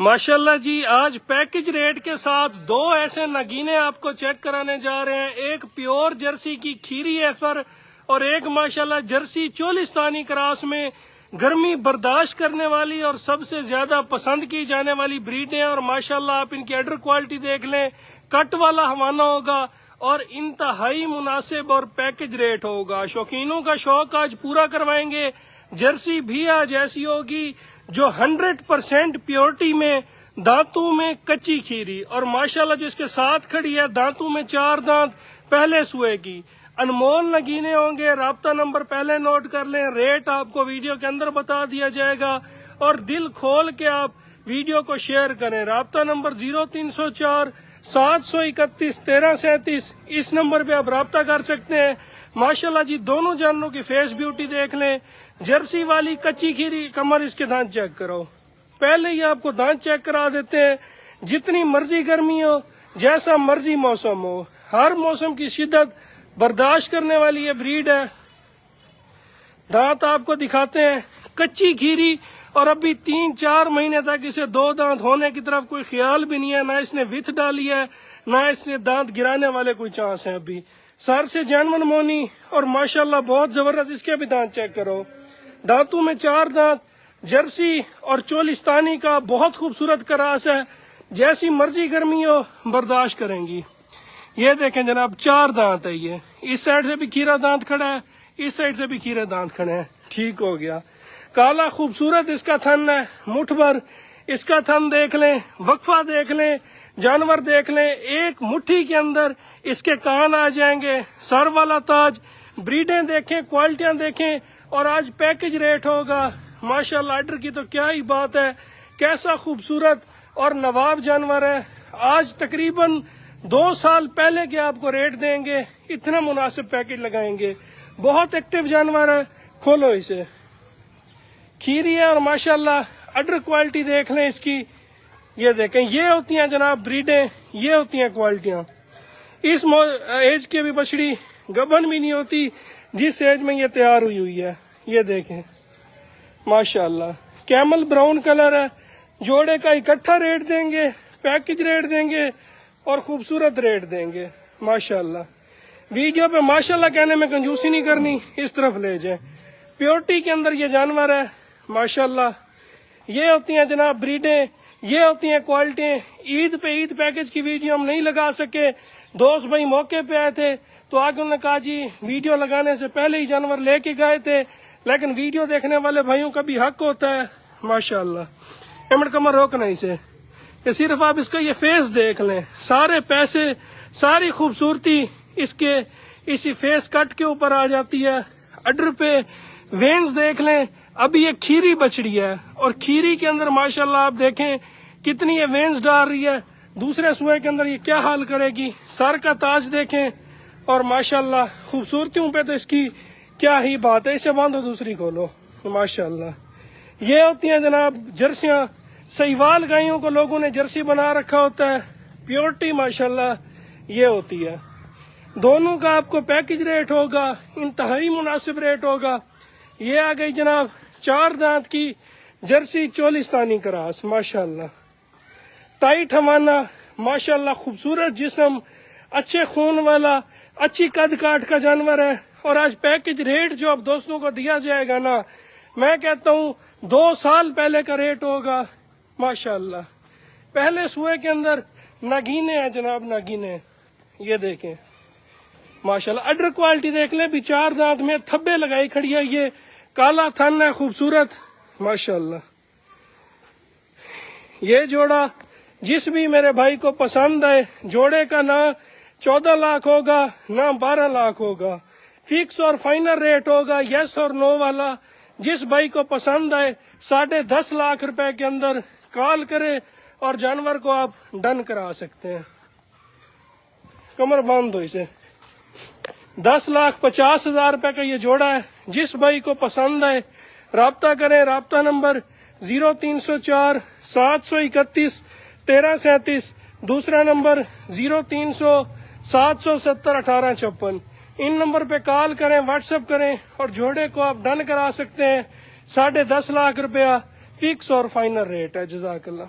ماشاءاللہ جی، آج package rate کے ساتھ دو ایسے نگینے آپ کو چیک کرانے جا رہے ہیں. ایک پیور جرسی کی کھیری ایفر اور ایک ماشاءاللہ جرسی چولستانی کراس میں گرمی برداشت کرنے والی اور سب سے زیادہ پسند کی جانے والی بریڈ ہیں. اور ماشاءاللہ آپ ان کی ایڈر کوالٹی دیکھ لیں، کٹ والا حوانہ ہوگا اور انتہائی مناسب اور پیکج ریٹ ہوگا. شوقینوں کا شوق آج پورا کروائیں گے. جرسی بھی آج ایسی ہوگی جو 100% پیورٹی میں، دانتوں میں کچی کھیری، اور ماشاءاللہ جو اس کے ساتھ کھڑی ہے دانتوں میں 4 دانت پہلے سوئے کی. انمول نگینے ہوں گے. رابطہ نمبر پہلے نوٹ کر لیں، ریٹ آپ کو ویڈیو کے اندر بتا دیا جائے گا اور دل کھول کے آپ ویڈیو کو شیئر کریں. رابطہ نمبر 0304 731 1337، اس نمبر پہ آپ رابطہ کر سکتے ہیں. ماشاءاللہ جی دونوں جانوروں کی فیس بیوٹی دیکھ لیں. جرسی والی کچی کھیری، کمر اس کے دانت چیک کرو. پہلے ہی آپ کو دانت چیک کرا دیتے ہیں. جتنی مرضی گرمی ہو، جیسا مرضی موسم ہو، ہر موسم کی شدت برداشت کرنے والی یہ بریڈ ہے. دانت آپ کو دکھاتے ہیں، کچی کھیری، اور ابھی 3-4 مہینے تک اسے 2 دانت ہونے کی طرف کوئی خیال بھی نہیں ہے. نہ اس نے وتھ ڈالی ہے، نہ اس نے دانت گرانے والے کوئی چانس ہیں. ابھی سر سے جانون مونی اور ماشاءاللہ بہت زبردست. اس کے بھی دانت چیک کرو. دانتوں میں 4 دانت. جرسی اور چولستانی کا بہت خوبصورت کراس ہے. جیسی مرضی گرمی ہو برداشت کریں گی. یہ دیکھیں جناب، 4 دانت ہے. یہ اس سائڈ سے بھی کھیرا دانت کھڑا ہے، اس سائڈ سے بھی کھیرے دانت کھڑے ہیں. ٹھیک ہو گیا. کالا خوبصورت اس کا تھن ہے، مٹھ بھر اس کا تھن دیکھ لیں، وقفہ دیکھ لیں، جانور دیکھ لیں. ایک مٹھی کے اندر اس کے کان آ جائیں گے. سر والا تاج. بریڈیں دیکھیں، کوالٹیاں دیکھیں. اور آج پیکج ریٹ ہوگا. ماشاءاللہ آرڈر کی تو کیا ہی بات ہے. کیسا خوبصورت اور نواب جانور ہے. آج تقریباً 2 سال پہلے کے آپ کو ریٹ دیں گے، اتنا مناسب پیکج لگائیں گے. بہت ایکٹیو جانور ہے. کھولو اسے. کھیری ہے اور ماشاءاللہ آرڈر کوالٹی دیکھ لیں اس کی. یہ دیکھیں، یہ ہوتی ہیں جناب بریڈیں، یہ ہوتی ہیں کوالٹیاں. اس ایج کی بھی بچڑی گبن بھی نہیں ہوتی جس ایج میں یہ تیار ہوئی ہے. یہ دیکھیں ماشاءاللہ کیمل براؤن کلر ہے. جوڑے کا اکٹھا ریٹ دیں گے، پیکج ریٹ دیں گے اور خوبصورت ریٹ دیں گے. ماشاءاللہ ویڈیو پہ ماشاءاللہ کہنے میں کنجوسی نہیں کرنی، اس طرف لے جائیں. پیورٹی کے اندر یہ جانور ہے. ماشاءاللہ یہ ہوتی ہیں جناب بریڈیں، یہ ہوتی ہیں کوالٹیاں. عید پہ عید پیکج کی ویڈیو ہم نہیں لگا سکے. دوست بھائی موقع پہ آئے تھے تو آگے انہوں نے کہا جی ویڈیو لگانے سے پہلے ہی جانور لے کے گئے تھے. لیکن ویڈیو دیکھنے والے بھائیوں کا بھی حق ہوتا ہے. ماشاءاللہ ایمٹ کمر روکنا اسے. کہ صرف آپ اس کا یہ فیس دیکھ لیں، سارے پیسے، ساری خوبصورتی اس کے اسی فیس کٹ کے اوپر آ جاتی ہے. اڈر پہ وینز دیکھ لیں. ابھی یہ کھیری بچڑی ہے اور کھیری کے اندر ماشاءاللہ آپ دیکھیں کتنی یہ وینز ڈال رہی ہے. دوسرے سوئے کے اندر یہ کیا حال کرے گی. سر کا تاج دیکھیں اور ماشاءاللہ خوبصورتیوں پہ تو اس کی کیا ہی بات ہے. اسے باندھو، دوسری کھولو. ماشاءاللہ یہ ہوتی ہیں جناب جرسیاں. سہیوال گائیوں کو لوگوں نے جرسی بنا رکھا ہوتا ہے. پیورٹی ماشاءاللہ یہ ہوتی ہے. دونوں کا آپ کو پیکج ریٹ ہوگا، انتہائی مناسب ریٹ ہوگا. یہ آ گئی جناب 4 دانت کی جرسی چولستانی کراس. ماشاءاللہ ٹائٹ حوانہ، ماشاءاللہ خوبصورت جسم، اچھے خون والا، اچھی قد کاٹ کا جانور ہے. اور آج پیکج ریٹ جو اب دوستوں کو دیا جائے گا نا، میں کہتا ہوں 2 سال پہلے کا ریٹ ہوگا. ماشاءاللہ پہلے سوئے کے اندر نگینے ہیں جناب، نگینے. یہ دیکھیں ماشاءاللہ اڈر کوالٹی دیکھ لیں. بھی 4 دانت میں تھبے لگائی کھڑی ہے. یہ کالا تھن ہے خوبصورت. ماشاءاللہ یہ جوڑا جس بھی میرے بھائی کو پسند آئے، جوڑے کا نہ 14 لاکھ ہوگا نہ 12 لاکھ ہوگا. فکس اور فائنل ریٹ ہوگا، یس اور نو والا. جس بھائی کو پسند آئے 10.5 لاکھ روپے کے اندر کال کرے اور جانور کو آپ ڈن کرا سکتے ہیں. کمر باندھ دو اسے. 10,50,000 روپے کا یہ جوڑا ہے. جس بھائی کو پسند آئے رابطہ کریں. رابطہ نمبر 0304 731 1337. دوسرا نمبر 0300 770 1856. ان نمبر پہ کال کریں، واٹس ایپ کریں اور جوڑے کو آپ ڈن کرا سکتے ہیں. 10.5 لاکھ روپیہ فکس اور فائنل ریٹ ہے. جزاک اللہ.